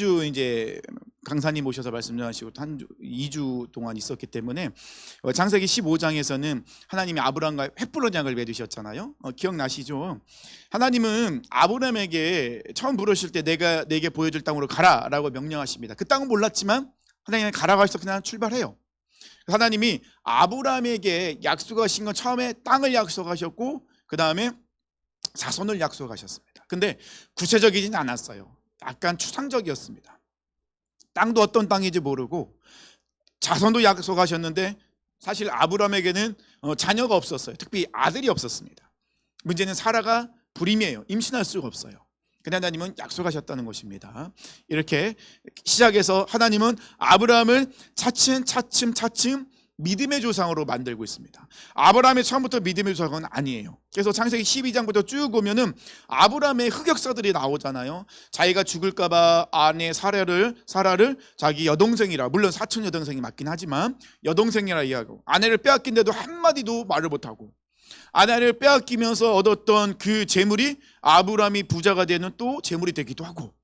주 이제 강사님 모셔서 말씀 전하시고 한 2주 동안 있었기 때문에 창세기 15장에서는 하나님이 아브라함과 횃불 언약을 맺으셨잖아요. 기억나시죠? 하나님은 아브라함에게 처음 부르실 때 내가 내게 보여줄 땅으로 가라라고 명령하십니다. 그 땅은 몰랐지만 하나님은 가라고 하셔서 그냥 출발해요. 하나님이 아브라함에게 약속하신 건 처음에 땅을 약속하셨고 그 다음에 자손을 약속하셨습니다. 근데 구체적이진 않았어요. 약간 추상적이었습니다. 땅도 어떤 땅인지 모르고 자손도 약속하셨는데 사실 아브라함에게는 자녀가 없었어요. 특히 아들이 없었습니다. 문제는 사라가 불임이에요. 임신할 수가 없어요. 근데 하나님은 약속하셨다는 것입니다. 이렇게 시작해서 하나님은 아브라함을 차츰 믿음의 조상으로 만들고 있습니다. 아브라함이 처음부터 믿음의 조상은 아니에요. 그래서 창세기 12장부터 쭉 보면은 아브라함의 흑역사들이 나오잖아요. 자기가 죽을까봐 아내 사라를 자기 여동생이라, 물론 사촌 여동생이 맞긴 하지만 여동생이라 이야기하고, 아내를 빼앗긴데도 한마디도 말을 못하고, 아내를 빼앗기면서 얻었던 그 재물이 아브라함이 부자가 되는 또 재물이 되기도 하고,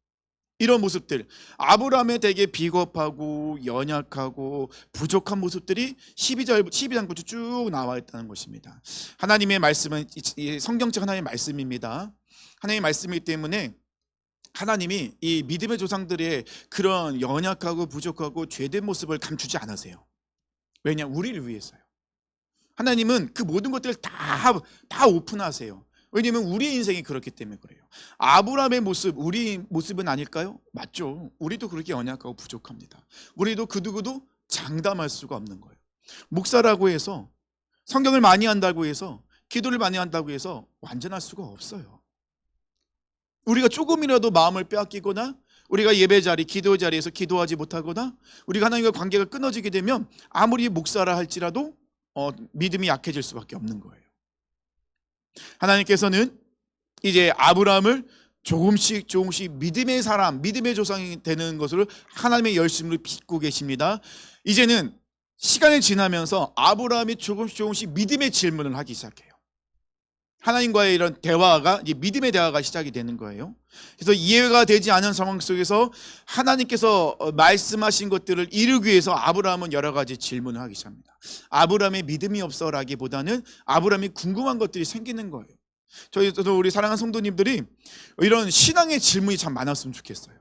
이런 모습들, 아브라함의 되게 비겁하고 연약하고 부족한 모습들이 12장부터 쭉 나와 있다는 것입니다. 하나님의 말씀은 성경책 하나님의 말씀입니다. 하나님의 말씀이기 때문에 하나님이 이 믿음의 조상들의 그런 연약하고 부족하고 죄된 모습을 감추지 않으세요. 왜냐? 우리를 위해서요. 하나님은 그 모든 것들을 다 오픈하세요. 왜냐하면 우리의 인생이 그렇기 때문에 그래요. 아브라함의 모습, 우리 모습은 아닐까요? 맞죠. 우리도 그렇게 연약하고 부족합니다. 우리도 그 누구도 장담할 수가 없는 거예요. 목사라고 해서, 성경을 많이 한다고 해서, 기도를 많이 한다고 해서 완전할 수가 없어요. 우리가 조금이라도 마음을 빼앗기거나, 우리가 예배 자리, 기도 자리에서 기도하지 못하거나, 우리가 하나님과 관계가 끊어지게 되면 아무리 목사라 할지라도 믿음이 약해질 수밖에 없는 거예요. 하나님께서는 이제 아브라함을 조금씩 믿음의 사람, 믿음의 조상이 되는 것으로 하나님의 열심으로 빚고 계십니다. 이제는 시간이 지나면서 아브라함이 조금씩 믿음의 질문을 하기 시작해요. 하나님과의 이런 대화가, 이제 믿음의 대화가 시작이 되는 거예요. 그래서 이해가 되지 않은 상황 속에서 하나님께서 말씀하신 것들을 이루기 위해서 아브라함은 여러 가지 질문을 하기 시작합니다. 아브라함의 믿음이 없어라기보다는 아브라함이 궁금한 것들이 생기는 거예요. 저도 우리 사랑하는 성도님들이 이런 신앙의 질문이 참 많았으면 좋겠어요.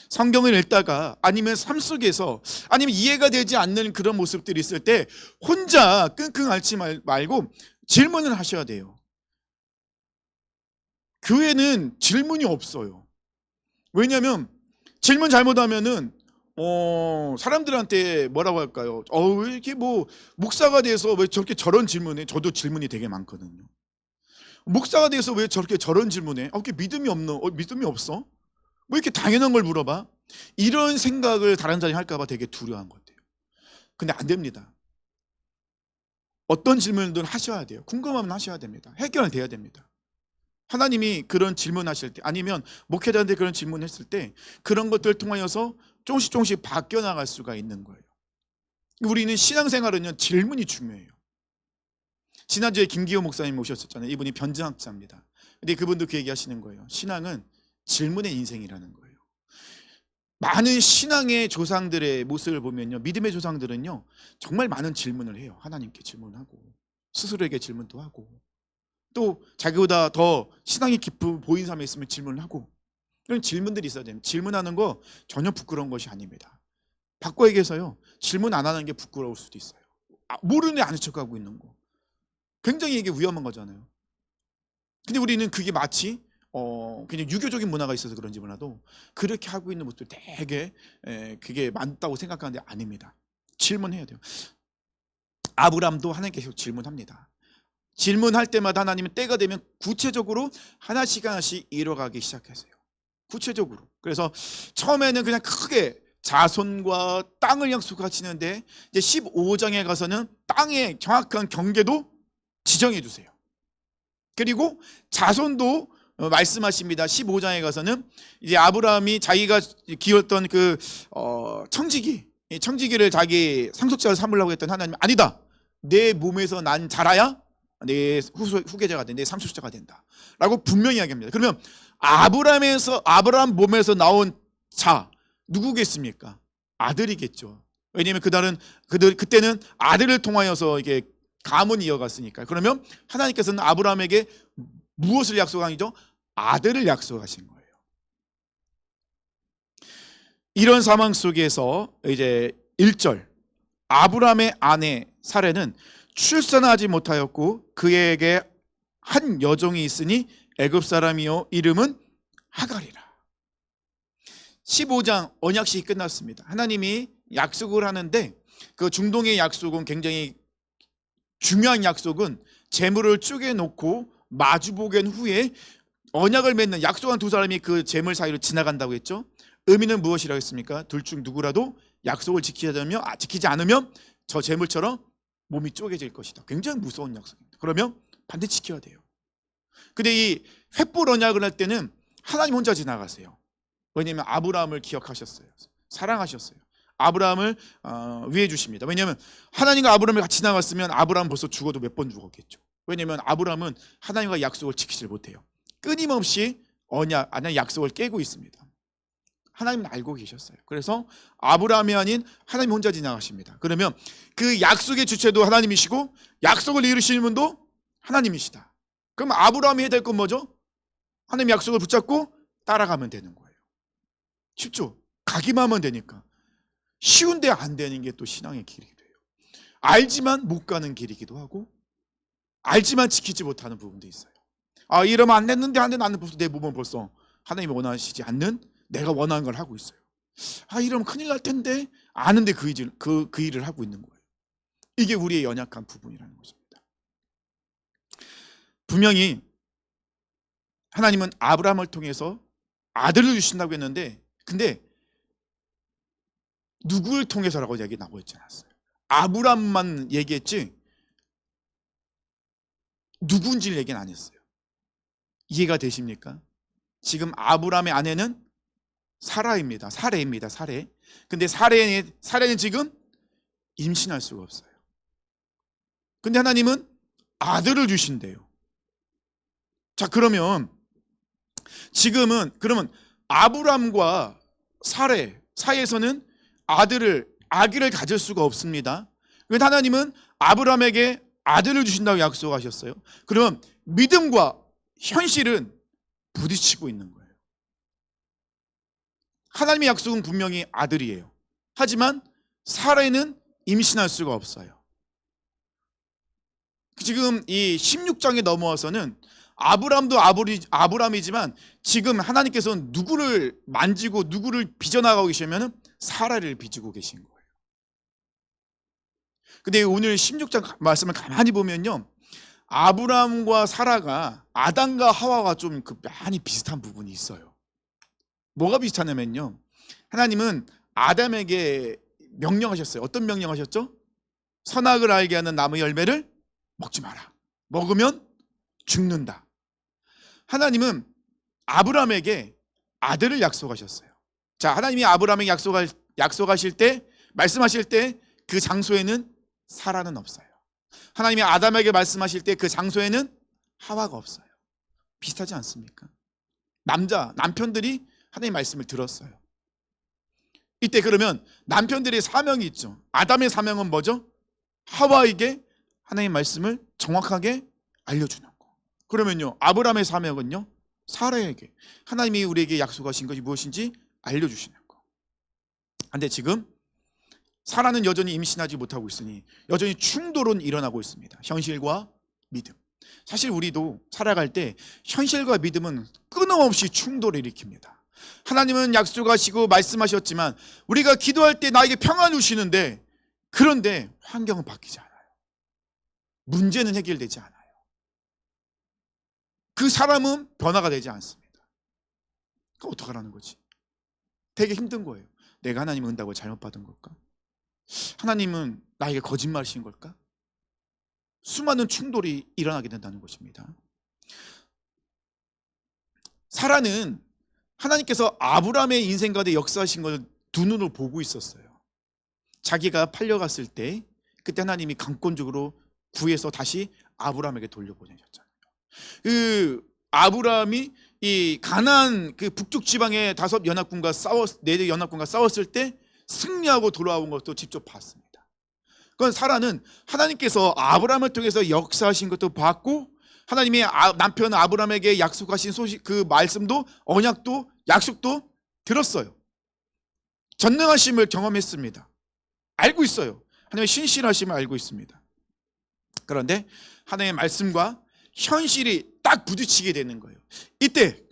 성경을 읽다가 아니면 삶 속에서 아니면 이해가 되지 않는 그런 모습들이 있을 때 혼자 끙끙 앓지 말고 질문을 하셔야 돼요. 교회는 질문이 없어요. 왜냐하면 질문 잘못하면은 사람들한테 뭐라고 할까요? 왜 이렇게 목사가 돼서 왜 저렇게 저런 질문해? 저도 질문이 되게 많거든요. 목사가 돼서 왜 저렇게 저런 질문해? 이렇게 믿음이 없어? 뭐 이렇게 당연한 걸 물어봐? 이런 생각을 다른 사람이 할까봐 되게 두려워한 것 같아요. 근데 안 됩니다. 어떤 질문들 하셔야 돼요. 궁금하면 하셔야 됩니다. 해결돼야 됩니다. 하나님이 그런 질문하실 때, 아니면 목회자한테 그런 질문했을 때 그런 것들을 통하여서 조금씩 바뀌어 나갈 수가 있는 거예요. 우리는 신앙생활은요, 질문이 중요해요. 지난주에 김기호 목사님 오셨었잖아요. 이분이 변증학자입니다. 근데 그분도 그 얘기 하시는 거예요. 신앙은 질문의 인생이라는 거예요. 많은 신앙의 조상들의 모습을 보면요, 믿음의 조상들은요 정말 많은 질문을 해요. 하나님께 질문하고 스스로에게 질문도 하고, 또 자기보다 더 신앙이 깊은 보인 사람이 있으면 질문을 하고, 이런 질문들이 있어야 됩니다. 질문하는 거 전혀 부끄러운 것이 아닙니다. 바꿔 얘기해서요, 질문 안 하는 게 부끄러울 수도 있어요. 모르는 애 아는 척하고 있는 거 굉장히 이게 위험한 거잖아요. 근데 우리는 그게 마치 그냥 유교적인 문화가 있어서 그런지 몰라도 그렇게 하고 있는 모습들 되게 그게 많다고 생각하는데 아닙니다. 질문해야 돼요. 아브라함도 하나님께 질문합니다. 질문할 때마다 하나님은 때가 되면 구체적으로 하나씩 이뤄가기 시작하세요. 구체적으로. 그래서 처음에는 그냥 크게 자손과 땅을 약속하시는데, 이제 15장에 가서는 땅의 정확한 경계도 지정해 주세요. 그리고 자손도 말씀하십니다. 15장에 가서는 이제 아브라함이 자기가 기었던 그 청지기를 자기 상속자로 삼으려고 했던 하나님, 아니다, 내 몸에서 난 자라야 내 후계자가 된다, 내 상속자가 된다 라고 분명히 이야기합니다. 그러면 아브라함 몸에서 나온 자, 누구겠습니까? 아들이겠죠. 왜냐하면 그때는 아들을 통하여서 이게 가문이 이어갔으니까요. 그러면 하나님께서는 아브라함에게 무엇을 약속하시죠? 아들을 약속하신 거예요. 이런 상황 속에서 이제 1절, 아브라함의 아내 사레는 출산하지 못하였고 그에게 한 여종이 있으니 애굽 사람이요 이름은 하갈이라. 15장 언약식이 끝났습니다. 하나님이 약속을 하는데 그 중동의 약속은 굉장히 중요한 약속은 재물을 쪼개놓고 마주보겐 후에 언약을 맺는 약속한 두 사람이 그 재물 사이로 지나간다고 했죠. 의미는 무엇이라고 했습니까? 둘 중 누구라도 약속을 지키지 않으면 저 재물처럼 몸이 쪼개질 것이다. 굉장히 무서운 약속입니다. 그러면 반드시 지켜야 돼요. 근데 이 횃불 언약을 할 때는 하나님 혼자 지나가세요. 왜냐하면 아브라함을 기억하셨어요. 사랑하셨어요. 아브라함을 위해 주십니다. 왜냐하면 하나님과 아브라함이 같이 나갔으면 아브라함 벌써 죽어도 몇 번 죽었겠죠. 왜냐하면 아브라함은 하나님과 약속을 지키질 못해요. 끊임없이 약속을 깨고 있습니다. 하나님은 알고 계셨어요. 그래서 아브라함이 아닌 하나님 혼자 지나가십니다. 그러면 그 약속의 주체도 하나님이시고 약속을 이루시는 분도 하나님이시다. 그럼 아브라함이 해야 될 건 뭐죠? 하나님 약속을 붙잡고 따라가면 되는 거예요. 쉽죠? 가기만 하면 되니까. 쉬운데 안 되는 게 또 신앙의 길이기도 해요. 알지만 못 가는 길이기도 하고 알지만 지키지 못하는 부분도 있어요. 이러면 안 됐는데 안 되는 내 몸은 벌써 하나님이 원하시지 않는 내가 원하는 걸 하고 있어요. 이러면 큰일 날 텐데 아는데 그 일을 하고 있는 거예요. 이게 우리의 연약한 부분이라는 것입니다. 분명히 하나님은 아브라함을 통해서 아들을 주신다고 했는데 근데 누구를 통해서라고 얘기 나오고 있지 않았어요. 아브라함만 얘기했지 누군지를 얘기는 안 했어요. 이해가 되십니까? 지금 아브라함의 아내는 사라입니다. 사레입니다. 사레. 근데 사레는 지금 임신할 수가 없어요. 근데 하나님은 아들을 주신대요. 자, 그러면 그러면 아브라함과 사레 사이에서는 아기를 가질 수가 없습니다. 그런데 하나님은 아브라함에게 아들을 주신다고 약속하셨어요. 그러면 믿음과 현실은 부딪히고 있는 거예요. 하나님의 약속은 분명히 아들이에요. 하지만 사레는 임신할 수가 없어요. 지금 이 16장에 넘어와서는 아브라함도 아브라함이지만 지금 하나님께서는 누구를 만지고 누구를 빚어나가고 계시냐면 사라를 빚고 계신 거예요. 근데 오늘 16장 말씀을 가만히 보면요, 아브라함과 사라가 아담과 하와가 좀 많이 비슷한 부분이 있어요. 뭐가 비슷하냐면요, 하나님은 아담에게 명령하셨어요. 어떤 명령하셨죠? 선악을 알게 하는 나무 열매를 먹지 마라. 먹으면 죽는다. 하나님은 아브라함에게 아들을 약속하셨어요. 자, 하나님이 아브라함에게 약속하실 때, 말씀하실 때 그 장소에는 사라는 없어요. 하나님이 아담에게 말씀하실 때 그 장소에는 하와가 없어요. 비슷하지 않습니까? 남편들이 하나님의 말씀을 들었어요. 이때 그러면 남편들의 사명이 있죠. 아담의 사명은 뭐죠? 하와에게 하나님의 말씀을 정확하게 알려주는 거. 그러면요, 아브라함의 사명은요, 사라에게 하나님이 우리에게 약속하신 것이 무엇인지 알려주시는 거. 그런데 지금 사라는 여전히 임신하지 못하고 있으니 여전히 충돌은 일어나고 있습니다. 현실과 믿음. 사실 우리도 살아갈 때 현실과 믿음은 끊임없이 충돌을 일으킵니다. 하나님은 약속하시고 말씀하셨지만 우리가 기도할 때 나에게 평안 주시는데, 그런데 환경은 바뀌지 않아요. 문제는 해결되지 않아요. 그 사람은 변화가 되지 않습니다. 그럼 어떡하라는 거지? 되게 힘든 거예요. 내가 하나님 은다고 잘못 받은 걸까? 하나님은 나에게 거짓말하신 걸까? 수많은 충돌이 일어나게 된다는 것입니다. 사라는 하나님께서 아브라함의 인생 가운데 역사하신 것을 두 눈으로 보고 있었어요. 자기가 팔려갔을 때 그때 하나님이 강권적으로 구해서 다시 아브라함에게 돌려보내셨잖아요. 그 아브라함이 이 가나안 그 북쪽 지방의 네 연합군과 싸웠을 때 승리하고 돌아온 것도 직접 봤습니다. 그건 사라는 하나님께서 아브라함을 통해서 역사하신 것도 봤고, 하나님이 남편 아브라함에게 약속하신 소식, 그 말씀도, 언약도, 약속도 들었어요. 전능하심을 경험했습니다. 알고 있어요. 하나님의 신실하심을 알고 있습니다. 그런데 하나님의 말씀과 현실이 딱 부딪히게 되는 거예요. 이때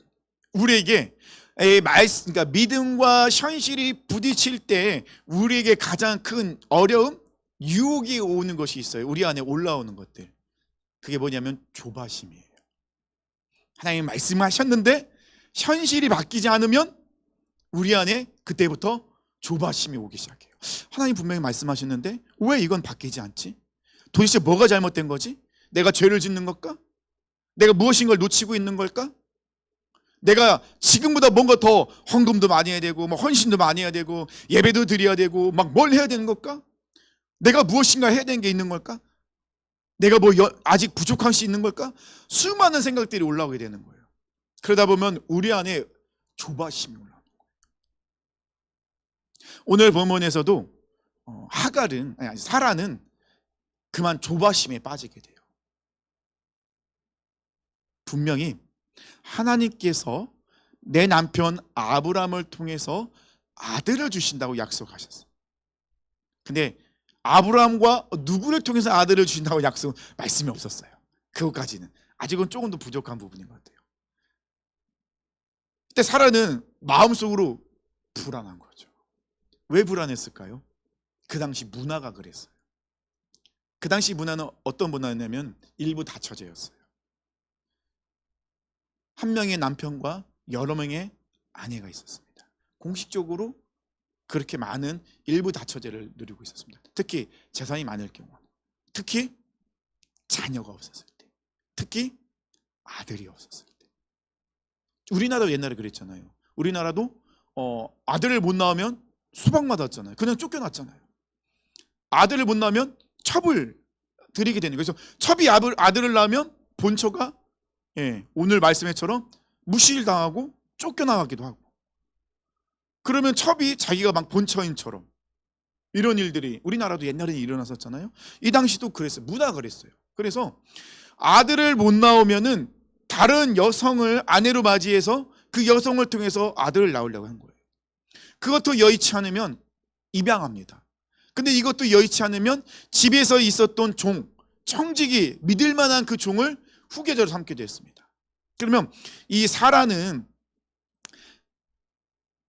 우리에게 그러니까 믿음과 현실이 부딪힐 때 우리에게 가장 큰 어려움, 유혹이 오는 것이 있어요. 우리 안에 올라오는 것들. 그게 뭐냐면 조바심이에요. 하나님 말씀하셨는데 현실이 바뀌지 않으면 우리 안에 그때부터 조바심이 오기 시작해요. 하나님 분명히 말씀하셨는데 왜 이건 바뀌지 않지? 도대체 뭐가 잘못된 거지? 내가 죄를 짓는 걸까? 내가 무엇인가를 놓치고 있는 걸까? 내가 지금보다 뭔가 더 헌금도 많이 해야 되고, 뭐 헌신도 많이 해야 되고, 예배도 드려야 되고, 막 뭘 해야 되는 걸까? 내가 무엇인가 해야 되는 게 있는 걸까? 내가 뭐 아직 부족한 것이 있는 걸까? 수많은 생각들이 올라오게 되는 거예요. 그러다 보면 우리 안에 조바심이 올라오는 거예요. 오늘 본문에서도 사라는 그만 조바심에 빠지게 돼요. 분명히 하나님께서 내 남편 아브라함을 통해서 아들을 주신다고 약속하셨어요. 근데 아브라함과 누구를 통해서 아들을 주신다고 약속 말씀이 없었어요. 그것까지는 아직은 조금 더 부족한 부분인 것 같아요. 그때 사라는 마음속으로 불안한 거죠. 왜 불안했을까요? 그 당시 문화가 그랬어요. 그 당시 문화는 어떤 문화였냐면 일부 다처제였어요. 한 명의 남편과 여러 명의 아내가 있었습니다. 공식적으로 그렇게 많은 일부 다처제를 누리고 있었습니다. 특히 재산이 많을 경우, 특히 자녀가 없었을 때, 특히 아들이 없었을 때. 우리나라도 옛날에 그랬잖아요. 우리나라도 아들을 못 낳으면 수박맞았잖아요. 그냥 쫓겨났잖아요. 아들을 못 낳으면 첩을 드리게 되는 거예요. 그래서 첩이 아들을 낳으면 본처가 오늘 말씀처럼 무시당하고 쫓겨나가기도 하고, 그러면 첩이 자기가 막 본처인처럼, 이런 일들이 우리나라도 옛날에는 일어났었잖아요. 이 당시도 그랬어요. 문화가 그랬어요. 그래서 아들을 못 낳으면은 다른 여성을 아내로 맞이해서 그 여성을 통해서 아들을 낳으려고 한 거예요. 그것도 여의치 않으면 입양합니다. 근데 이것도 여의치 않으면 집에서 있었던 청직이 믿을 만한 그 종을 후계자로 삼게 됐습니다. 그러면 이 사라는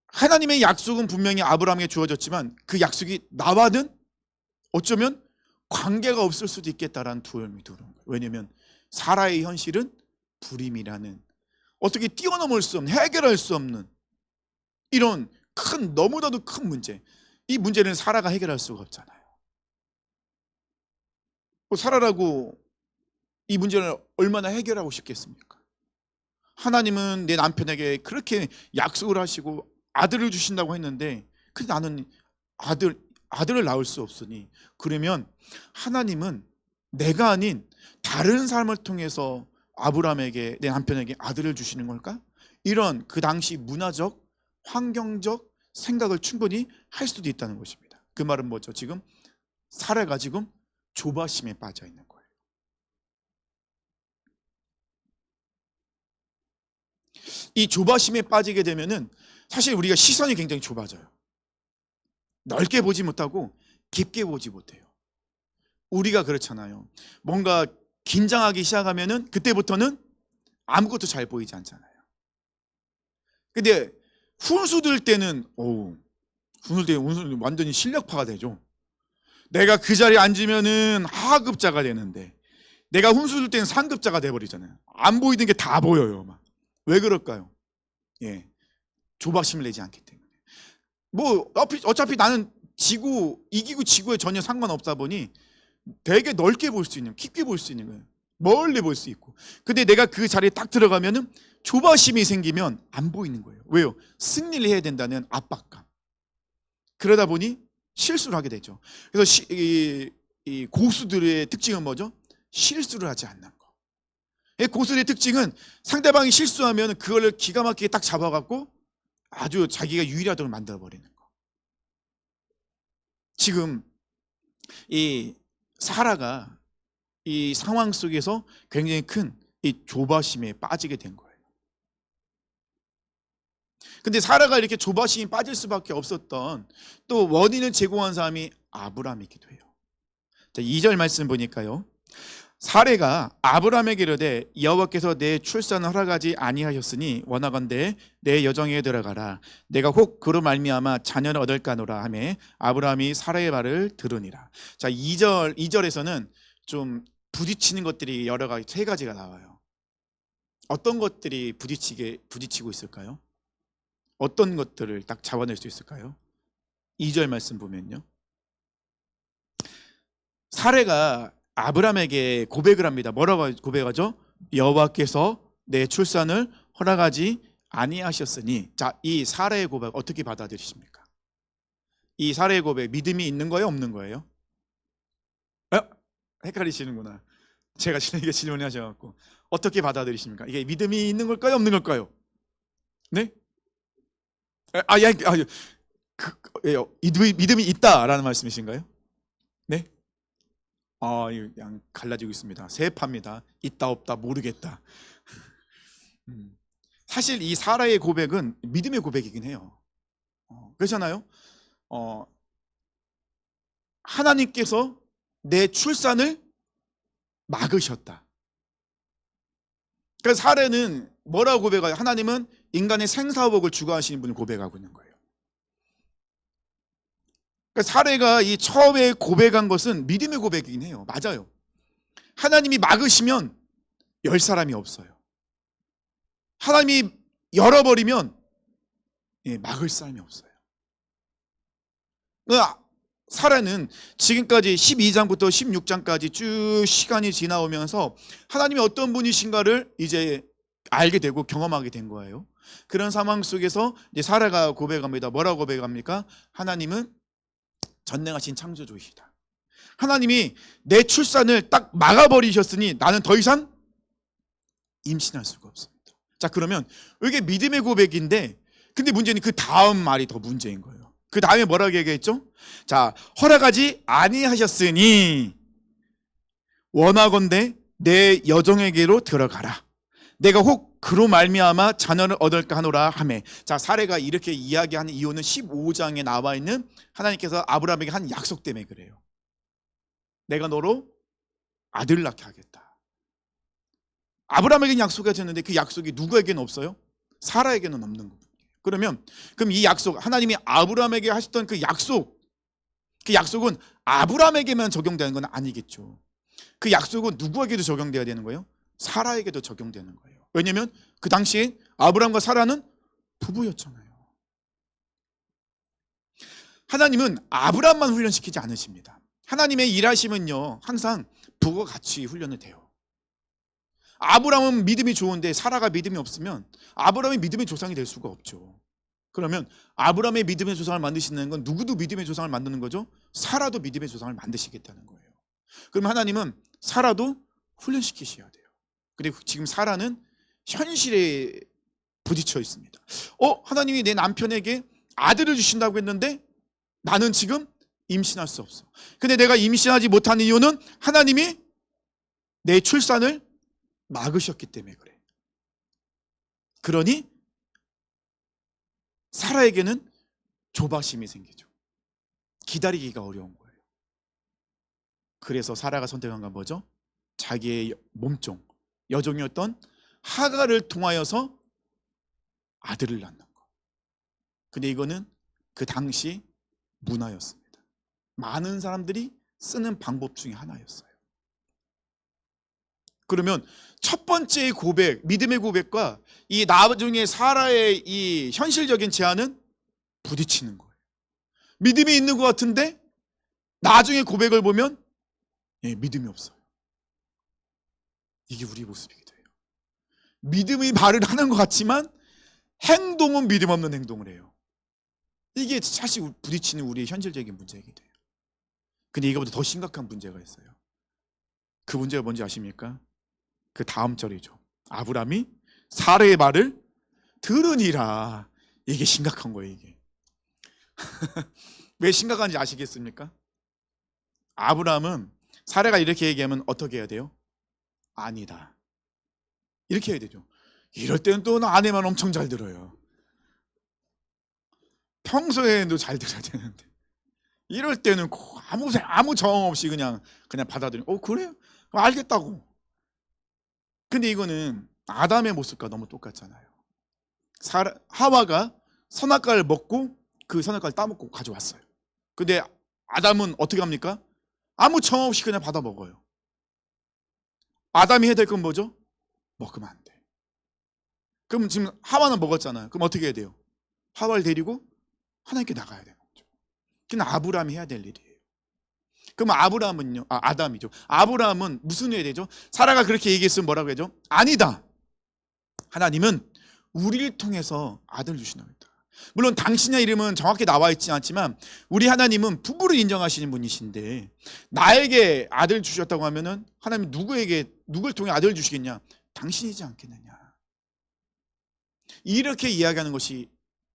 하나님의 약속은 분명히 아브라함에게 주어졌지만 그 약속이 나와는 어쩌면 관계가 없을 수도 있겠다라는 두려움이 들어온 거예요. 왜냐하면 사라의 현실은 불임이라는, 어떻게 뛰어넘을 수 없는, 해결할 수 없는 이런 너무나도 큰 문제, 이 문제는 사라가 해결할 수가 없잖아요. 사라라고 이 문제를 얼마나 해결하고 싶겠습니까? 하나님은 내 남편에게 그렇게 약속을 하시고 아들을 주신다고 했는데, 근데 나는 아들을 낳을 수 없으니, 그러면 하나님은 내가 아닌 다른 사람을 통해서 아브라함에게, 내 남편에게 아들을 주시는 걸까? 이런 그 당시 문화적, 환경적 생각을 충분히 할 수도 있다는 것입니다. 그 말은 뭐죠? 지금 사라가 지금 조바심에 빠져 있는 거예요. 이 조바심에 빠지게 되면은 사실 우리가 시선이 굉장히 좁아져요. 넓게 보지 못하고 깊게 보지 못해요. 우리가 그렇잖아요. 뭔가 긴장하기 시작하면은 그때부터는 아무것도 잘 보이지 않잖아요. 근데 훈수 들 때는 완전히 실력파가 되죠. 내가 그 자리에 앉으면은 하급자가 되는데, 내가 훈수 들 때는 상급자가 돼버리잖아요. 안 보이던 게 다 보여요. 막. 왜 그럴까요? 조바심을 내지 않기 때문에. 어차피 나는 이기고 지구에 전혀 상관없다 보니 되게 넓게 볼 수 있는, 깊게 볼 수 있는 거예요. 멀리 볼 수 있고. 근데 내가 그 자리에 딱 들어가면은 조바심이 생기면 안 보이는 거예요. 왜요? 승리를 해야 된다는 압박감. 그러다 보니 실수를 하게 되죠. 그래서 이 고수들의 특징은 뭐죠? 실수를 하지 않는 거. 고술의 특징은 상대방이 실수하면 그걸 기가 막히게 딱 잡아갖고 아주 자기가 유리하도록 만들어버리는 거. 지금 이 사라가 이 상황 속에서 굉장히 큰 이 조바심에 빠지게 된 거예요. 근데 사라가 이렇게 조바심이 빠질 수밖에 없었던 또 원인을 제공한 사람이 아브라함이기도 해요. 자, 2절 말씀 보니까요. 사레가 아브라함에게 이르되 여호와께서 내 출산을 허락하지 아니하셨으니 원하건대 내 여정에 들어가라. 내가 혹 그로 말미암아 자녀를 얻을까노라 하매 아브라함이 사라의 말을 들으니라. 자, 2절에서는 좀 부딪히는 것들이 여러 가지, 세 가지가 나와요. 어떤 것들이 부딪히고 있을까요? 어떤 것들을 딱 잡아낼 수 있을까요? 2절 말씀 보면요. 사레가 아브라함에게 고백을 합니다. 뭐라고 고백하죠? 여호와께서 내 출산을 허락하지 아니하셨으니. 자, 이 사레의 고백 어떻게 받아들이십니까? 이 사레의 고백 믿음이 있는 거예요, 없는 거예요? 헷갈리시는구나. 제가 이게 질문하셔갖고 어떻게 받아들이십니까? 이게 믿음이 있는 걸까요, 없는 걸까요? 네? 믿음이 있다라는 말씀이신가요? 네? 그냥 갈라지고 있습니다. 세 파입니다. 있다 없다 모르겠다. 사실 이 사라의 고백은 믿음의 고백이긴 해요. 그렇잖아요. 하나님께서 내 출산을 막으셨다. 그래서 사례는 뭐라고 고백해요? 하나님은 인간의 생사복을 주관하시는 분을 고백하고 있는 거예요. 그러니까 사례가 이 처음에 고백한 것은 믿음의 고백이긴 해요. 맞아요. 하나님이 막으시면 열 사람이 없어요. 하나님이 열어버리면 막을 사람이 없어요. 사라는 지금까지 12장부터 16장까지 쭉 시간이 지나오면서 하나님이 어떤 분이신가를 이제 알게 되고 경험하게 된 거예요. 그런 상황 속에서 이제 사라가 고백합니다. 뭐라고 고백합니까? 하나님은 전능하신 창조주이시다. 하나님이 내 출산을 딱 막아버리셨으니 나는 더 이상 임신할 수가 없습니다. 자, 그러면 이게 믿음의 고백인데, 근데 문제는 그 다음 말이 더 문제인 거예요. 그 다음에 뭐라고 얘기했죠? 자, 허락하지 아니하셨으니 원하건대 내 여정에게로 들어가라. 내가 혹 그로 말미암아 자녀를 얻을까 하노라 하매. 자, 사례가 이렇게 이야기하는 이유는 15장에 나와 있는 하나님께서 아브라함에게 한 약속 때문에 그래요. 내가 너로 아들을 낳게 하겠다. 아브라함에게는 약속이 졌는데 그 약속이 누구에게는 없어요? 사라에게는 없는 거예요. 그럼 이 약속, 하나님이 아브라함에게 하셨던 그 약속은 아브라함에게만 적용되는 건 아니겠죠. 그 약속은 누구에게도 적용돼야 되는 거예요? 사라에게도 적용되는 거예요. 왜냐하면 그 당시에 아브라함과 사라는 부부였잖아요. 하나님은 아브라함만 훈련시키지 않으십니다. 하나님의 일하심은요, 항상 부부가 같이 훈련이 돼요. 아브라함은 믿음이 좋은데 사라가 믿음이 없으면 아브라함이 믿음의 조상이 될 수가 없죠. 그러면 아브라함의 믿음의 조상을 만드시는 건 누구도 믿음의 조상을 만드는 거죠? 사라도 믿음의 조상을 만드시겠다는 거예요. 그럼 하나님은 사라도 훈련시키셔야 돼요. 그리고 지금 사라는 현실에 부딪혀 있습니다. 하나님이 내 남편에게 아들을 주신다고 했는데 나는 지금 임신할 수 없어. 근데 내가 임신하지 못하는 이유는 하나님이 내 출산을 막으셨기 때문에 그래. 그러니 사라에게는 조바심이 생기죠. 기다리기가 어려운 거예요. 그래서 사라가 선택한 건 뭐죠? 자기의 몸종, 여종이었던 하갈을 통하여서 아들을 낳는 거. 근데 이거는 그 당시 문화였습니다. 많은 사람들이 쓰는 방법 중에 하나였어요. 그러면 첫 번째의 고백, 믿음의 고백과 이 나중에 사라의 이 현실적인 제안은 부딪히는 거예요. 믿음이 있는 것 같은데 나중에 고백을 보면 믿음이 없어요. 이게 우리 모습이기도 해요. 믿음의 말을 하는 것 같지만 행동은 믿음 없는 행동을 해요. 이게 사실 부딪히는 우리의 현실적인 문제이기도 해요. 근데 이거보다 더 심각한 문제가 있어요. 그 문제가 뭔지 아십니까? 그 다음 절이죠. 아브라함이 사라의 말을 들으니라. 이게 심각한 거예요. 이게 왜 심각한지 아시겠습니까? 아브라함은 사라가 이렇게 얘기하면 어떻게 해야 돼요? 아니다, 이렇게 해야 되죠. 이럴 때는 또 아내만 엄청 잘 들어요. 평소에도 잘 들어야 되는데 이럴 때는 아무 저항 없이 그냥 받아들이고 그래요? 알겠다고. 근데 이거는 아담의 모습과 너무 똑같잖아요. 하와가 선악과를 먹고 그 선악과를 따먹고 가져왔어요. 근데 아담은 어떻게 합니까? 아무 저항 없이 그냥 받아 먹어요. 아담이 해야 될 건 뭐죠? 먹으면 안 돼. 그럼 지금 하와는 먹었잖아요. 그럼 어떻게 해야 돼요? 하와를 데리고 하나님께 나가야 되는 거죠. 그건 아브라함이 해야 될 일이에요. 그럼 아담이죠. 아브라함은 무슨 해야 되죠? 사라가 그렇게 얘기했으면 뭐라고 해야죠? 아니다, 하나님은 우리를 통해서 아들 주신다고 했다. 물론 당신의 이름은 정확히 나와 있지 않지만 우리 하나님은 부부를 인정하시는 분이신데 나에게 아들 주셨다고 하면은 하나님 누굴 통해 아들 주시겠냐? 당신이지 않겠느냐. 이렇게 이야기하는 것이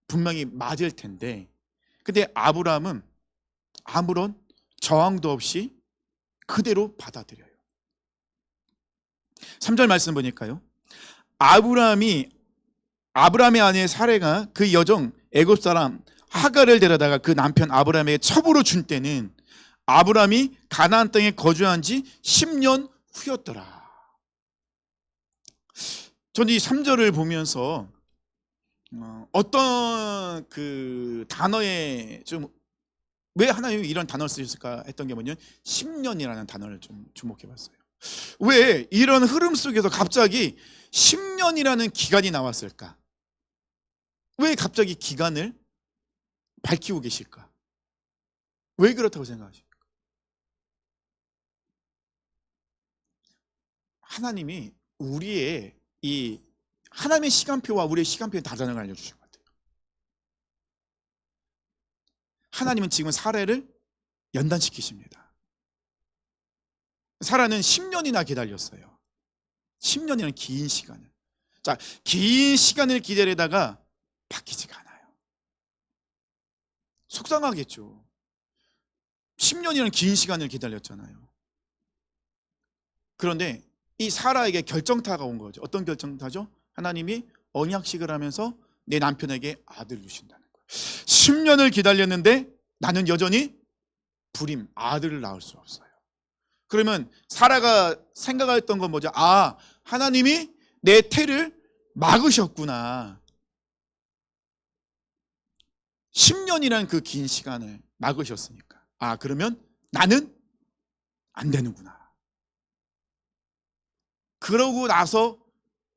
분명히 맞을 텐데, 근데 아브라함은 아무런 저항도 없이 그대로 받아들여요. 3절 말씀 보니까요, 아브라함의 아내 사레가 그 여종 애굽 사람 하갈을 데려다가 그 남편 아브라함에게 첩으로 준 때는 아브라함이 가나안 땅에 거주한 지 10년 후였더라. 저는 이 3절을 보면서 어떤 그 단어에 좀 왜 하나님이 이런 단어를 쓰셨을까 했던 게 뭐냐면 10년이라는 단어를 좀 주목해 봤어요. 왜 이런 흐름 속에서 갑자기 10년이라는 기간이 나왔을까? 왜 갑자기 기간을 밝히고 계실까? 왜 그렇다고 생각하십니까? 하나님이 우리의 이 하나님의 시간표와 우리의 시간표의 다단을 알려주신 것 같아요. 하나님은 지금 사례를 연단시키십니다. 사라는 10년이나 기다렸어요. 10년이라는 긴 시간을. 자, 긴 시간을 기다리다가 바뀌지가 않아요. 속상하겠죠. 10년이라는 긴 시간을 기다렸잖아요. 그런데 이 사라에게 결정타가 온 거죠. 어떤 결정타죠? 하나님이 언약식을 하면서 내 남편에게 아들을 주신다는 거예요. 10년을 기다렸는데 나는 여전히 아들을 낳을 수 없어요. 그러면 사라가 생각했던 건 뭐죠? 하나님이 내 태를 막으셨구나. 10년이란 그 긴 시간을 막으셨으니까 그러면 나는 안 되는구나. 그러고 나서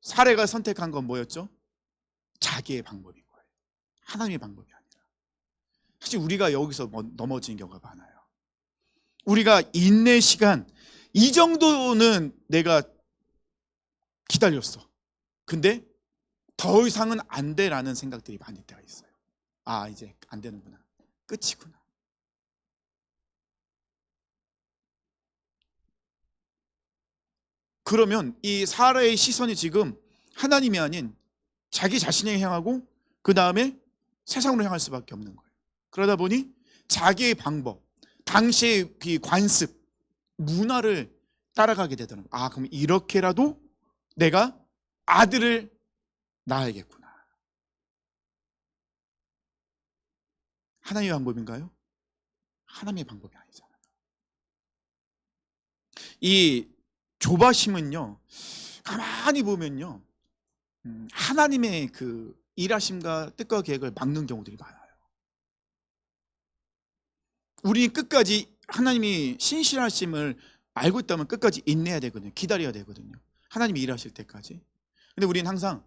사례가 선택한 건 뭐였죠? 자기의 방법인 거예요. 하나님의 방법이 아니라. 사실 우리가 여기서 넘어지는 경우가 많아요. 우리가 인내 시간 이 정도는 내가 기다렸어. 근데 더 이상은 안 돼라는 생각들이 많을 때가 있어요. 이제 안 되는구나. 끝이구나. 그러면 이 사라의 시선이 지금 하나님이 아닌 자기 자신에게 향하고 그 다음에 세상으로 향할 수밖에 없는 거예요. 그러다 보니 자기의 방법, 당시의 관습, 문화를 따라가게 되더라고요. 그럼 이렇게라도 내가 아들을 낳아야겠구나. 하나님의 방법인가요? 하나님의 방법이 아니잖아요. 이 조바심은요, 가만히 보면요, 하나님의 그 일하심과 뜻과 계획을 막는 경우들이 많아요. 우리는 끝까지 하나님이 신실하심을 알고 있다면 끝까지 인내해야 되거든요. 기다려야 되거든요. 하나님이 일하실 때까지. 근데 우리는 항상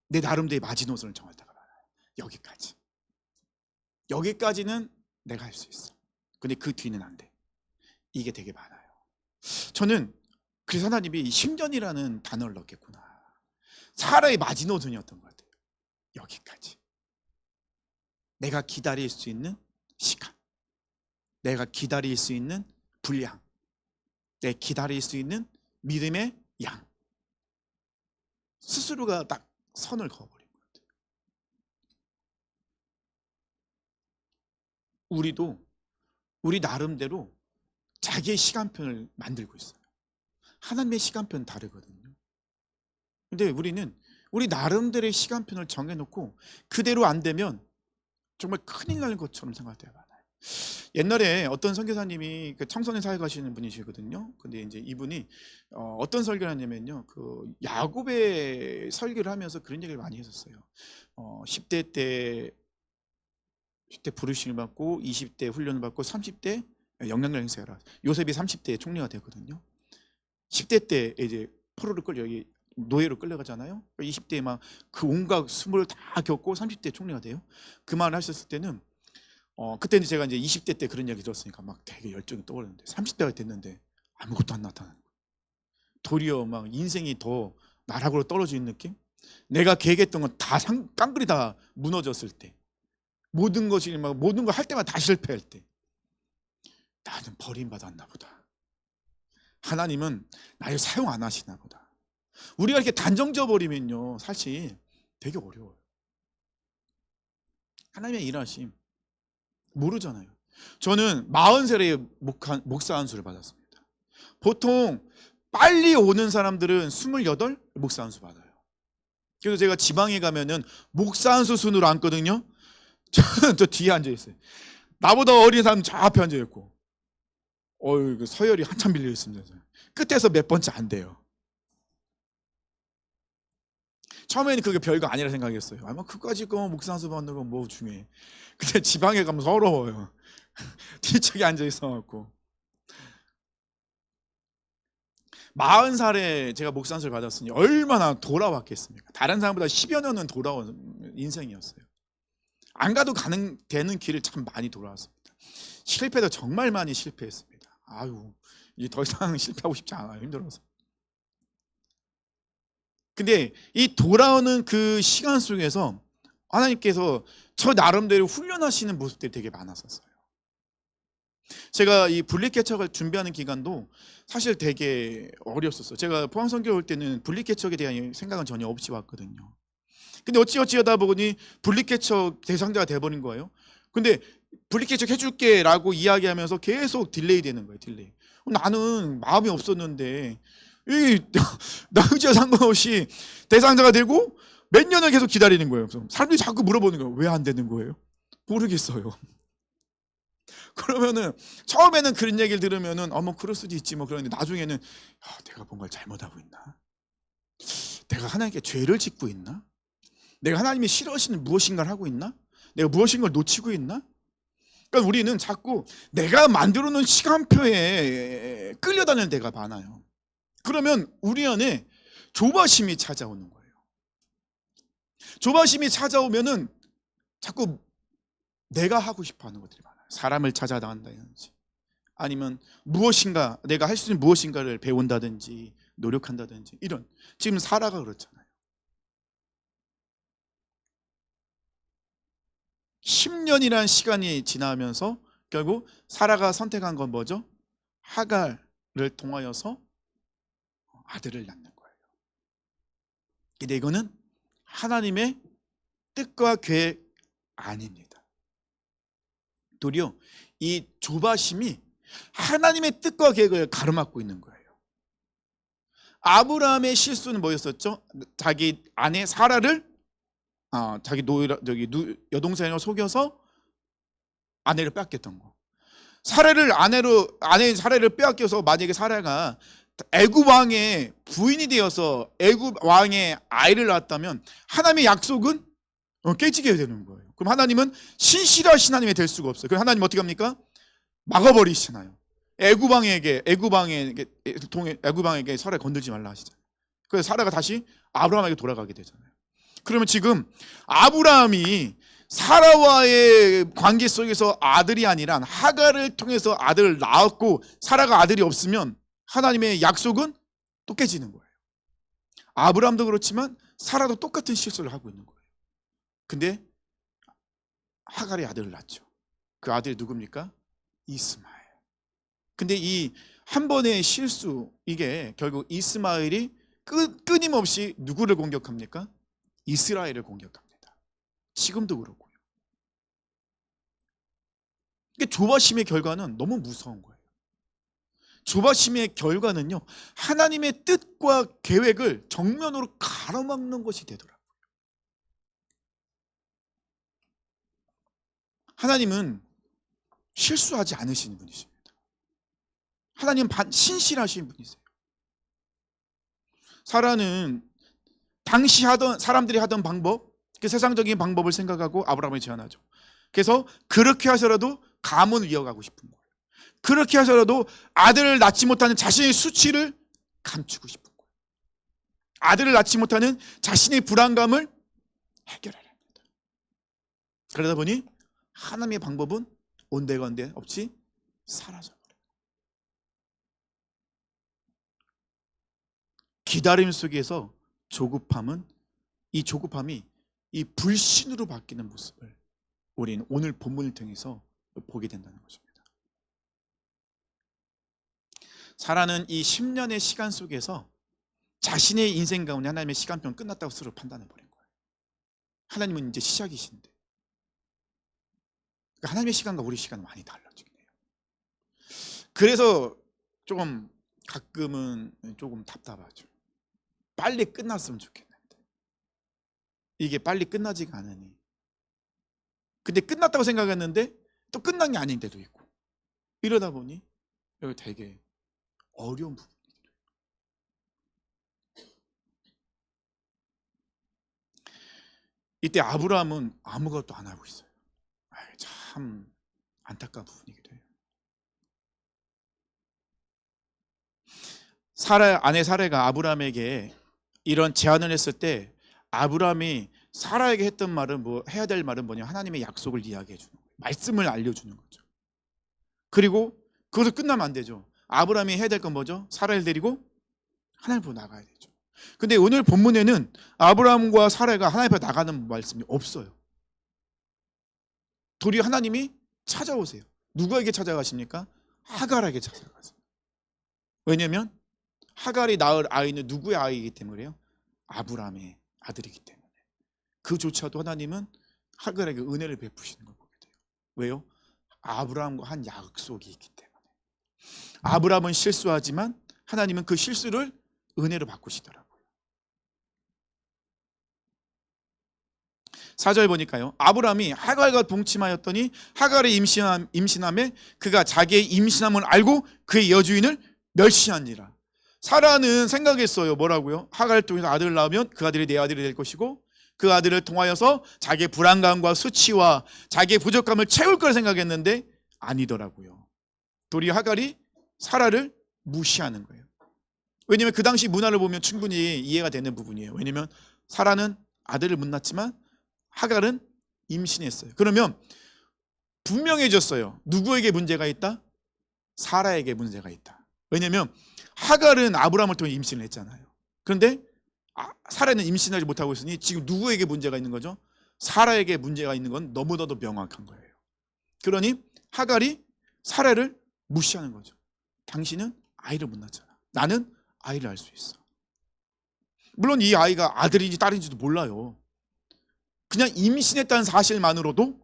내 나름대로의 마지노선을 정할 때가 많아요. 여기까지는 내가 할 수 있어. 근데 그 뒤는 안 돼. 이게 되게 많아요. 저는 그래서 하나님이 10년이라는 단어를 넣겠구나. 사라의 마지노선이었던 것 같아요. 여기까지. 내가 기다릴 수 있는 시간, 내가 기다릴 수 있는 분량, 내 기다릴 수 있는 믿음의 양, 스스로가 딱 선을 그어버린 것 같아요. 우리도 우리 나름대로 자기의 시간표를 만들고 있어요. 하나님의 시간표는 다르거든요. 근데 우리는 우리 나름대로의 시간표를 정해놓고 그대로 안 되면 정말 큰일 날 것처럼 생각할 때가 많아요. 옛날에 어떤 선교사님이 그 청소년 사회 가시는 분이시거든요. 근데 이제 이분이 어떤 설교를 하냐면요, 그 야곱의 설교를 하면서 그런 얘기를 많이 했었어요. 10대 때 부르심을 받고 20대 훈련을 받고 30대 영향력 행사해라. 요셉이 30대에 총리가 되거든요. 10대 때 이제 포로를 끌려 여기 노예로 끌려가잖아요. 20대에 막 그 온갖 수모를 다 겪고 30대에 총리가 돼요. 그 말을 하셨을 때는 그때는 제가 이제 20대 때 그런 이야기 들었으니까 막 되게 열정이 떠오르는데 30대가 됐는데 아무것도 안 나타나는 거예요. 도리어 막 인생이 더 나락으로 떨어지는 느낌? 내가 계획했던 건 다 깡그리 다 무너졌을 때, 모든 것이 막 모든 걸 할 때마다 다 실패할 때, 나는 버림받았나 보다. 하나님은 나를 사용 안 하시나 보다. 우리가 이렇게 단정져 버리면요, 사실 되게 어려워요. 하나님의 일하심 모르잖아요. 저는 40살에 목사 안수를 받았습니다. 보통 빨리 오는 사람들은 28 목사 안수 받아요. 그래서 제가 지방에 가면은 목사 안수 순으로 앉거든요. 저는 저 뒤에 앉아 있어요. 나보다 어린 사람 저 앞에 앉아 있고, 서열이 한참 밀려 있습니다. 끝에서 몇 번째 안 돼요. 처음에는 그게 별거 아니라 생각했어요. 아마 그까지 거 목사 안수 받는 건 뭐 중요해. 근데 지방에 가면 서러워요. 뒤쪽에 앉아 있어갖고 40살에 제가 목사 안수를 받았으니 얼마나 돌아왔겠습니까? 다른 사람보다 10여 년은 돌아온 인생이었어요. 안 가도 되는 길을 참 많이 돌아왔습니다. 실패도 정말 많이 실패했습니다. 이제 더 이상 실패하고 싶지 않아요. 힘들어서. 근데 이 돌아오는 그 시간 속에서 하나님께서 저 나름대로 훈련하시는 모습들이 되게 많았었어요. 제가 이 분리개척을 준비하는 기간도 사실 되게 어려웠었어요. 제가 포항선교 올 때는 분리개척에 대한 생각은 전혀 없이 왔거든요. 근데 어찌어찌 하다 보니 분리개척 대상자가 돼버린 거예요. 근데 분리개척 해줄게 라고 이야기하면서 계속 딜레이 되는 거예요. 딜레이. 나는 마음이 없었는데 나 의지와 상관없이 대상자가 되고 몇 년을 계속 기다리는 거예요. 사람들이 자꾸 물어보는 거예요. 왜 안 되는 거예요? 모르겠어요. 그러면은 처음에는 그런 얘기를 들으면은 뭐 그럴 수도 있지 뭐 그러는데 나중에는 내가 뭔가를 잘못하고 있나? 내가 하나님께 죄를 짓고 있나? 내가 하나님이 싫어하시는 무엇인가를 하고 있나? 내가 무엇인가를 놓치고 있나? 그러니까 우리는 자꾸 내가 만들어 놓은 시간표에 끌려다니는 데가 많아요. 그러면 우리 안에 조바심이 찾아오는 거예요. 조바심이 찾아오면은 자꾸 내가 하고 싶어 하는 것들이 많아요. 사람을 찾아나간다든지 아니면 무엇인가 내가 할 수 있는 무엇인가를 배운다든지 노력한다든지 이런. 지금 사라가 그렇잖아요. 10년이라는 시간이 지나면서 결국 사라가 선택한 건 뭐죠? 하갈을 통하여서 아들을 낳는 거예요. 근데 이거는 하나님의 뜻과 계획 아닙니다. 도리어 이 조바심이 하나님의 뜻과 계획을 가로막고 있는 거예요. 아브라함의 실수는 뭐였었죠? 자기 아내 사라를 자기 여동생을 속여서 아내를 빼앗겼던 거. 아내 사라를 빼앗겨서 만약에 사라가 애굽 왕의 부인이 되어서 애굽 왕의 아이를 낳았다면 하나님의 약속은 깨지게 되는 거예요. 그럼 하나님은 신실하신 하나님이 될 수가 없어요. 그럼 하나님 어떻게 합니까? 막아버리시나요? 애굽 왕에게 사라 건들지 말라 하시잖아요. 그래서 사라가 다시 아브라함에게 돌아가게 되잖아요. 그러면 지금 아브라함이 사라와의 관계 속에서 아들이 아니라 하갈을 통해서 아들을 낳았고 사라가 아들이 없으면 하나님의 약속은 또 깨지는 거예요. 아브라함도 그렇지만 사라도 똑같은 실수를 하고 있는 거예요. 근데 하갈이 아들을 낳죠. 그 아들이 누굽니까? 이스마엘. 근데 이 한 번의 실수, 이게 결국 이스마엘이 끊임없이 누구를 공격합니까? 이스라엘을 공격합니다. 지금도 그렇고요. 조바심의 결과는 너무 무서운 거예요. 조바심의 결과는요, 하나님의 뜻과 계획을 정면으로 가로막는 것이 되더라고요. 하나님은 실수하지 않으시는 분이십니다. 하나님은 신실하신 분이세요. 사라는 당시 사람들이 하던 방법, 그 세상적인 방법을 생각하고 아브라함을 제안하죠. 그래서 그렇게 하서라도 가문을 이어가고 싶은 거예요. 그렇게 하서라도 아들을 낳지 못하는 자신의 수치를 감추고 싶은 거예요. 아들을 낳지 못하는 자신의 불안감을 해결하려 합니다. 그러다 보니 하나님의 방법은 온데간데 없이 사라져버려요. 기다림 속에서 이 조급함이 이 불신으로 바뀌는 모습을 우리는 오늘 본문을 통해서 보게 된다는 것입니다. 사라는 이 10년의 시간 속에서 자신의 인생 가운데 하나님의 시간표는 끝났다고 스스로 판단해 버린 거예요. 하나님은 이제 시작이신데. 그러니까 하나님의 시간과 우리 시간은 많이 달라지긴 해요. 그래서 조금 가끔은 조금 답답하죠. 빨리 끝났으면 좋겠는데 이게 빨리 끝나지가 않으니, 근데 끝났다고 생각했는데 또 끝난 게 아닌 때도 있고, 이러다 보니 여기 되게 어려운 부분이 돼요. 이때 아브라함은 아무것도 안 하고 있어요. 참 안타까운 부분이기도 해요. 아내 사라가 아브라함에게 이런 제안을 했을 때 아브라함이 사라에게 했던 말은 해야 될 말은 뭐냐, 하나님의 약속을 이야기해 주는 거예요. 말씀을 알려주는 거죠. 그리고 그것을 끝나면 안 되죠. 아브라함이 해야 될 건 뭐죠? 사라를 데리고 하나님 앞으로 나가야 되죠. 근데 오늘 본문에는 아브라함과 사라가 하나님 앞에 나가는 말씀이 없어요. 도리어 하나님이 찾아오세요. 누구에게 찾아가십니까? 하갈에게 찾아가세요. 왜냐하면 하갈이 낳을 아이는 누구의 아이이기 때문에요? 아브라함의 아들이기 때문에. 그조차도 하나님은 하갈에게 은혜를 베푸시는 걸 보게 돼요. 왜요? 아브라함과 한 약속이 있기 때문에. 아브라함은 실수하지만 하나님은 그 실수를 은혜로 바꾸시더라고요. 4절 보니까요, 아브라함이 하갈과 동침하였더니 하갈의 임신함에 그가 자기의 임신함을 알고 그의 여주인을 멸시하니라. 사라는 생각했어요. 뭐라고요? 하갈을 통해서 아들을 낳으면 그 아들이 내 아들이 될 것이고 그 아들을 통하여서 자기의 불안감과 수치와 자기의 부족함을 채울 걸 생각했는데 아니더라고요. 도리어 하갈이 사라를 무시하는 거예요. 왜냐하면 그 당시 문화를 보면 충분히 이해가 되는 부분이에요. 왜냐하면 사라는 아들을 못 낳지만 하갈은 임신했어요. 그러면 분명해졌어요. 누구에게 문제가 있다? 사라에게 문제가 있다. 왜냐하면 하갈은 아브라함을 통해 임신을 했잖아요. 그런데 사라는 임신하지 못하고 있으니 지금 누구에게 문제가 있는 거죠? 사라에게 문제가 있는 건 너무나도 명확한 거예요. 그러니 하갈이 사라를 무시하는 거죠. 당신은 아이를 못 낳잖아. 나는 아이를 낳을 수 있어. 물론 이 아이가 아들인지 딸인지도 몰라요. 그냥 임신했다는 사실만으로도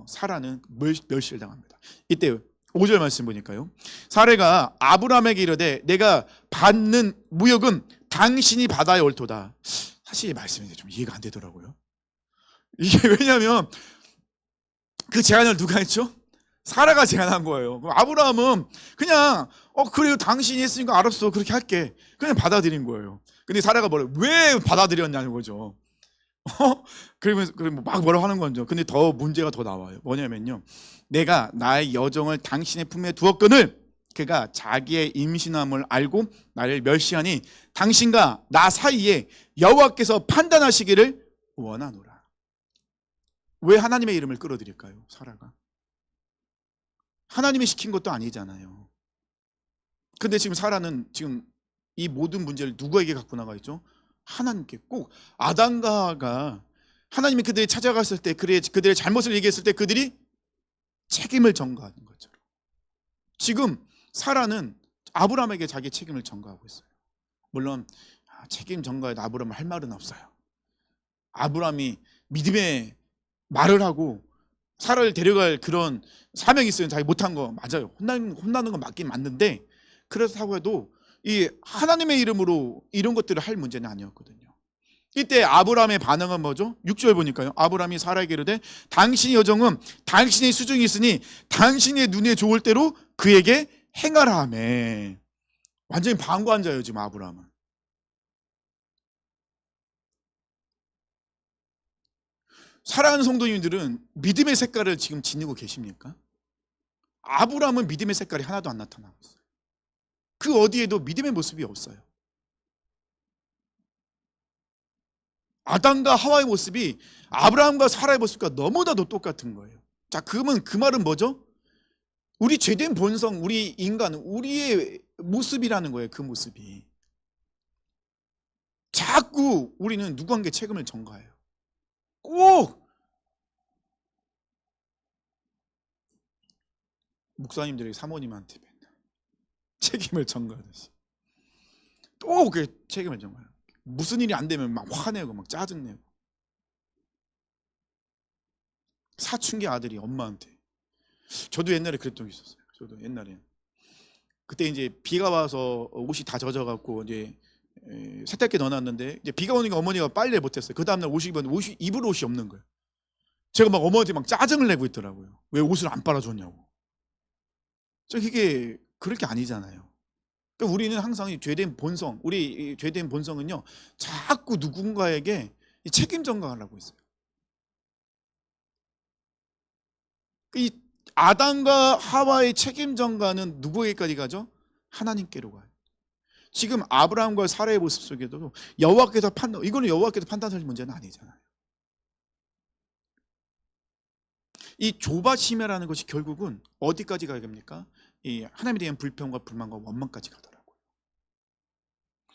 사라는 멸시를 당합니다. 이때 5절 말씀 보니까요, 사라가 아브라함에게 이르되 내가 받는 무역은 당신이 받아야 옳도다. 사실 이 말씀이 좀 이해가 안 되더라고요. 이게 왜냐하면 그 제안을 누가 했죠? 사라가 제안한 거예요. 그럼 아브라함은 그냥 그래요, 당신이 했으니까 알았어, 그렇게 할게, 그냥 받아들인 거예요. 근데 사라가 왜 받아들였냐는 거죠. 그러면서 막 뭐라고 하는 거죠. 근데 더 문제가 더 나와요. 뭐냐면요, 내가 나의 여종을 당신의 품에 두었거늘 그가 자기의 임신함을 알고 나를 멸시하니 당신과 나 사이에 여호와께서 판단하시기를 원하노라. 왜 하나님의 이름을 끌어들일까요? 사라가 하나님이 시킨 것도 아니잖아요. 근데 지금 사라는 지금 이 모든 문제를 누구에게 갖고 나가 있죠? 하나님께. 꼭 아담과 하와가 하나님이 그들이 찾아갔을 때 그들의 잘못을 얘기했을 때 그들이 책임을 전가하는 것처럼 지금 사라는 아브라함에게 자기 책임을 전가하고 있어요. 물론 책임 전가에도 아브라함은 할 말은 없어요. 아브라함이 믿음의 말을 하고 사라를 데려갈 그런 사명이 있어요. 자기 못한 거 맞아요. 혼나는 건 맞긴 맞는데, 그렇다고 해도 이 하나님의 이름으로 이런 것들을 할 문제는 아니었거든요. 이때 아브라함의 반응은 뭐죠? 6절 보니까요. 아브라함이 사라에게 이르되 당신의 여정은 당신의 수중이 있으니 당신의 눈에 좋을 대로 그에게 행하라 하며. 완전히 방관자예요 지금 아브라함은. 사랑하는 성도님들은 믿음의 색깔을 지금 지니고 계십니까? 아브라함은 믿음의 색깔이 하나도 안 나타나고 있어요. 그 어디에도 믿음의 모습이 없어요. 아담과 하와의 모습이 아브라함과 사라의 모습과 너무나도 똑같은 거예요. 자, 그러면 그 말은 뭐죠? 우리 죄된 본성, 우리 인간, 우리의 모습이라는 거예요. 그 모습이. 자꾸 우리는 누구한테 책임을 전가해요. 꼭 목사님들이 사모님한테 맨날 책임을 전가하듯이 또 그 책임을 전가해요. 무슨 일이 안 되면 막 화내고 막 짜증내고. 사춘기 아들이 엄마한테. 저도 옛날에 그랬던 게 있었어요. 저도 옛날에 그때 이제 비가 와서 옷이 다 젖어갖고 이제 세탁기에 넣어놨는데 이제 비가 오니까 어머니가 빨래 못했어요. 그 다음날 옷이 입을 옷이 없는 거예요. 제가 막 어머니한테 막 짜증을 내고 있더라고요. 왜 옷을 안 빨아줬냐고. 이게 그럴 게 아니잖아요. 그러니까 우리는 항상 이 죄된 본성, 우리 죄된 본성은요, 자꾸 누군가에게 책임 전가하려고 있어요. 이 아담과 하와의 책임 전가는 누구에게까지 가죠? 하나님께로 가요. 지금 아브라함과 사라의 모습 속에도 여호와께서 판단, 이거는 여호와께서 판단하실 문제는 아니잖아요. 이 조바심이라는 것이 결국은 어디까지 가야 됩니까? 이 하나님에 대한 불평과 불만과 원망까지 가더라고요.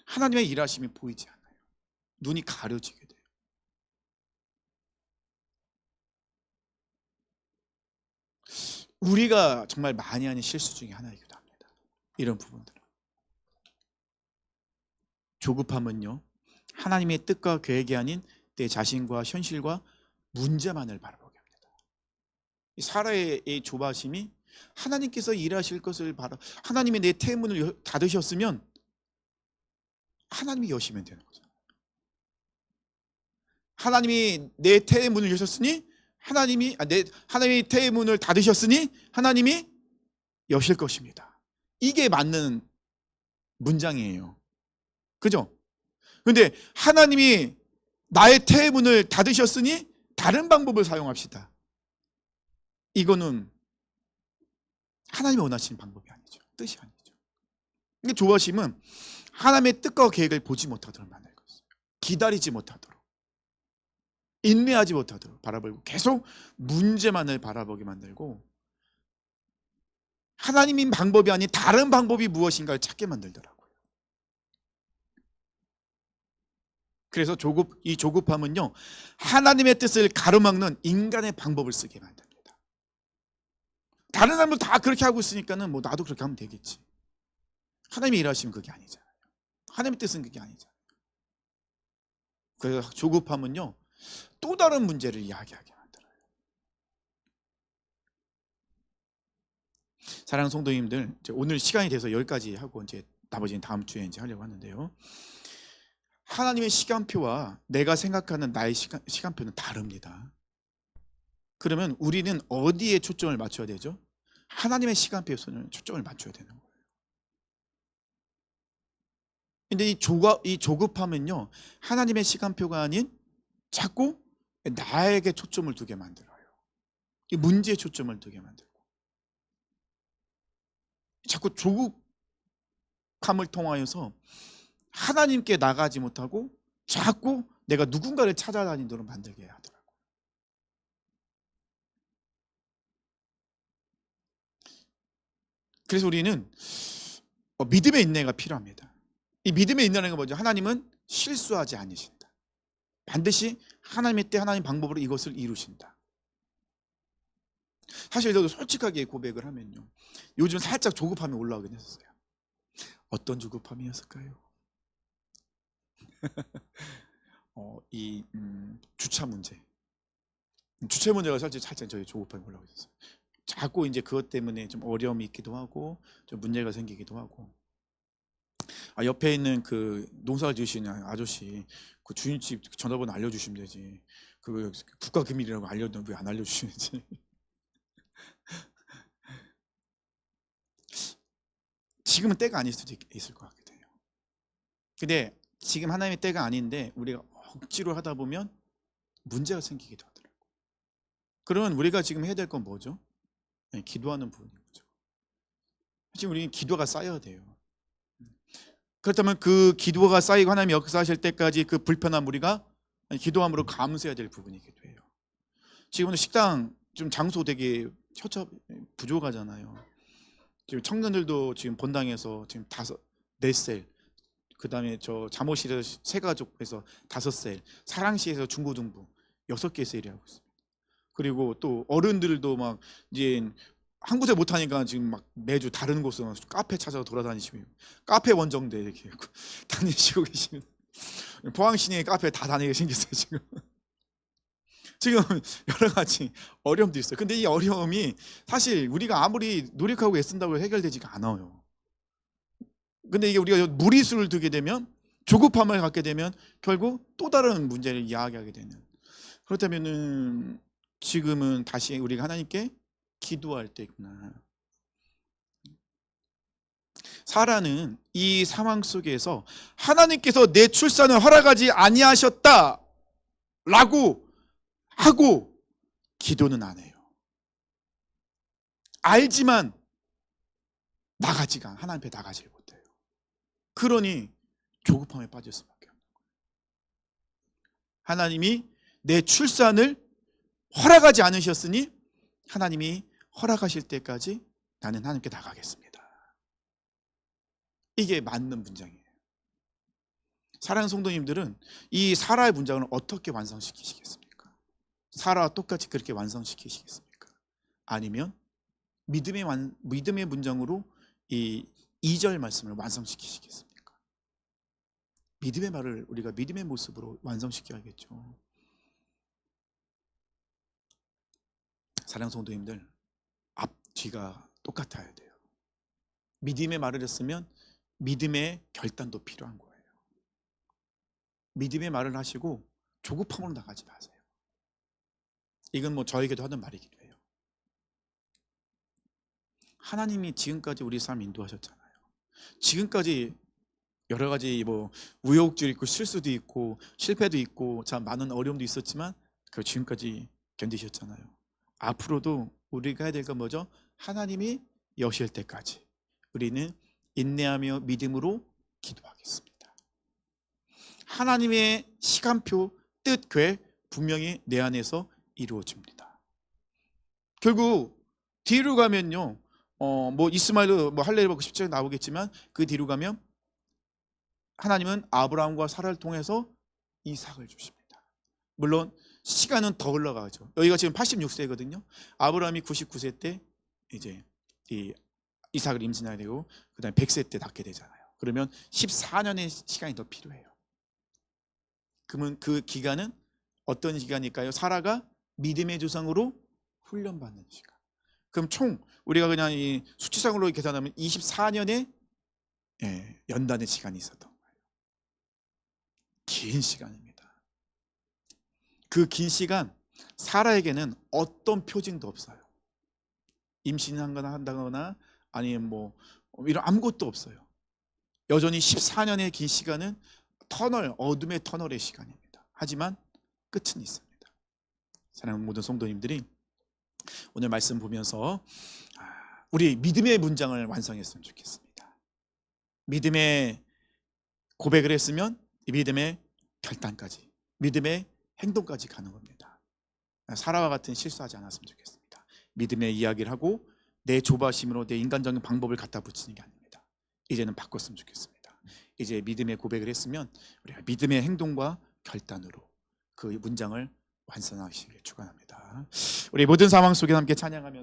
하나님의 일하심이 보이지 않아요. 눈이 가려지게 돼요. 우리가 정말 많이 하는 실수 중에 하나이기도 합니다. 이런 부분들. 조급함은요, 하나님의 뜻과 계획이 아닌 내 자신과 현실과 문제만을 바라보게 합니다. 사라의 이 조바심이 하나님께서 일하실 것을 하나님이 내 태문을 닫으셨으면 하나님이 여시면 되는 거죠. 하나님이 내 태의 문을 여셨으니 하나님이 태의 문을 닫으셨으니 하나님이 여실 것입니다. 이게 맞는 문장이에요. 그죠? 근데 하나님이 나의 태의 문을 닫으셨으니 다른 방법을 사용합시다. 이거는 하나님이 원하시는 방법이 아니죠. 뜻이 아니죠. 그러니까 조바심은 하나님의 뜻과 계획을 보지 못하도록 만들 것이에요. 기다리지 못하도록, 인내하지 못하도록 바라보고 계속 문제만을 바라보게 만들고 하나님인 방법이 아닌 다른 방법이 무엇인가를 찾게 만들더라고요. 그래서 이 조급함은요, 하나님의 뜻을 가로막는 인간의 방법을 쓰게 만듭니다. 다른 사람도 다 그렇게 하고 있으니까는 뭐 나도 그렇게 하면 되겠지. 하나님이 일하시면 그게 아니잖아요. 하나님의 뜻은 그게 아니잖아요. 그래서 조급함은요, 또 다른 문제를 이야기하게 만들어요. 사랑하는 성도님들, 오늘 시간이 돼서 여기까지 하고 이제 나머지는 다음 주에 이제 하려고 하는데요. 하나님의 시간표와 내가 생각하는 나의 시간표는 다릅니다. 그러면 우리는 어디에 초점을 맞춰야 되죠? 하나님의 시간표에서는 초점을 맞춰야 되는 거예요. 근데 이 조급함은요, 하나님의 시간표가 아닌 자꾸 나에게 초점을 두게 만들어요. 이 문제에 초점을 두게 만들고 자꾸 조급함을 통하여서 하나님께 나가지 못하고 자꾸 내가 누군가를 찾아다니도록 만들게 하더라고요. 그래서 우리는 믿음의 인내가 필요합니다. 이 믿음의 인내라는 건 뭐죠? 하나님은 실수하지 않으신다. 반드시 하나님의 때 하나님 방법으로 이것을 이루신다. 사실 저도 솔직하게 고백을 하면요, 요즘 살짝 조급함이 올라오긴 했었어요. 어떤 조급함이었을까요? 이 주차 문제. 주차 문제가 살짝 저희 조급하게 올라오고 있어요. 자꾸 이제 그것 때문에 좀 어려움이 있기도 하고 좀 문제가 생기기도 하고. 옆에 있는 그 농사를 지으시는 아저씨 그 주인집 전화번호 알려주시면 되지. 그 국가 기밀이라고 알려도 왜 안 알려주시는지. 지금은 때가 아닐 수도 있을 것 같기도 해요. 근데 지금 하나님의 때가 아닌데 우리가 억지로 하다 보면 문제가 생기기도 하더라고요. 그러면 우리가 지금 해야 될 건 뭐죠? 네, 기도하는 부분인 거죠. 지금 우리는 기도가 쌓여야 돼요. 그렇다면 그 기도가 쌓이고 하나님이 역사하실 때까지 그 불편함 우리가 기도함으로 감수해야 될 부분이기도 해요. 지금은 식당 좀 장소 되게 처첩 부족하잖아요. 지금 청년들도 지금 본당에서 지금 4셀, 그 다음에 저 잠옷실에서 3가족에서 5셀, 사랑시에서 중고등부 6개 셀이 하고 있습니다. 그리고 또 어른들도 막 이제 한 곳에 못 하니까 지금 막 매주 다른 곳으로 카페 찾아서 돌아다니시고 카페 원정대 이렇게 다니시고 계시는, 포항 시내에 카페 다 다니게 생겼어요 지금. 지금 여러 가지 어려움도 있어요. 근데 이 어려움이 사실 우리가 아무리 노력하고 애쓴다고 해결되지가 않아요. 근데 이게 우리가 무리수를 두게 되면, 조급함을 갖게 되면 결국 또 다른 문제를 이야기하게 되는. 그렇다면은 지금은 다시 우리가 하나님께 기도할 때구나. 사라는 이 상황 속에서 하나님께서 내 출산을 허락하지 아니하셨다 라고 하고 기도는 안 해요. 알지만 하나님 앞에 나가질 못해요. 그러니 조급함에 빠질 수밖에 없는 거예요. 하나님이 내 출산을 허락하지 않으셨으니 하나님이 허락하실 때까지 나는 하나님께 나가겠습니다. 이게 맞는 문장이에요. 사랑하는 성도님들은 이 사라의 문장을 어떻게 완성시키시겠습니까? 사라와 똑같이 그렇게 완성시키시겠습니까? 아니면 믿음의 문장으로 이 2절 말씀을 완성시키시겠습니까? 믿음의 말을 우리가 믿음의 모습으로 완성시켜야겠죠. 사랑하는 성도님들, 앞뒤가 똑같아야 돼요. 믿음의 말을 했으면 믿음의 결단도 필요한 거예요. 믿음의 말을 하시고 조급함으로 나가지 마세요. 이건 뭐 저에게도 하는 말이기도 해요. 하나님이 지금까지 우리 삶 인도하셨잖아요. 지금까지 여러 가지 뭐 우여곡절이 있고 실수도 있고 실패도 있고 참 많은 어려움도 있었지만 그 지금까지 견디셨잖아요. 앞으로도 우리가 해야 될 건 뭐죠? 하나님이 여실 때까지 우리는 인내하며 믿음으로 기도하겠습니다. 하나님의 시간표, 뜻, 계획 분명히 내 안에서 이루어집니다. 결국 뒤로 가면요, 뭐 이스마엘도 뭐 할례를 받고 10절에 나오겠지만 그 뒤로 가면 하나님은 아브라함과 사라를 통해서 이삭을 주십니다. 물론 시간은 더 흘러가죠. 여기가 지금 86세거든요. 아브라함이 99세 때 이제 이 이삭을 임신해야 되고 그다음에 100세 때 낳게 되잖아요. 그러면 14년의 시간이 더 필요해요. 그러면 그 기간은 어떤 기간일까요? 사라가 믿음의 조상으로 훈련받는 시간. 그럼 총 우리가 그냥 이 수치상으로 계산하면 24년의 연단의 시간이 있었던 거예요. 긴 시간입니다. 그 긴 시간 사라에게는 어떤 표징도 없어요. 임신한다거나 아니면 뭐 이런 아무것도 없어요. 여전히 14년의 긴 시간은 어둠의 터널의 시간입니다. 하지만 끝은 있습니다. 사랑하는 모든 성도님들이 오늘 말씀 보면서 우리 믿음의 문장을 완성했으면 좋겠습니다. 믿음의 고백을 했으면 믿음의 결단까지, 믿음의 행동까지 가는 겁니다. 사라와 같은 실수하지 않았으면 좋겠습니다. 믿음의 이야기를 하고 내 조바심으로 내 인간적인 방법을 갖다 붙이는 게 아닙니다. 이제는 바꿨으면 좋겠습니다. 이제 믿음의 고백을 했으면 우리가 믿음의 행동과 결단으로 그 문장을 완성하시길 축원합니다. 우리 모든 상황 속에 함께 찬양하면서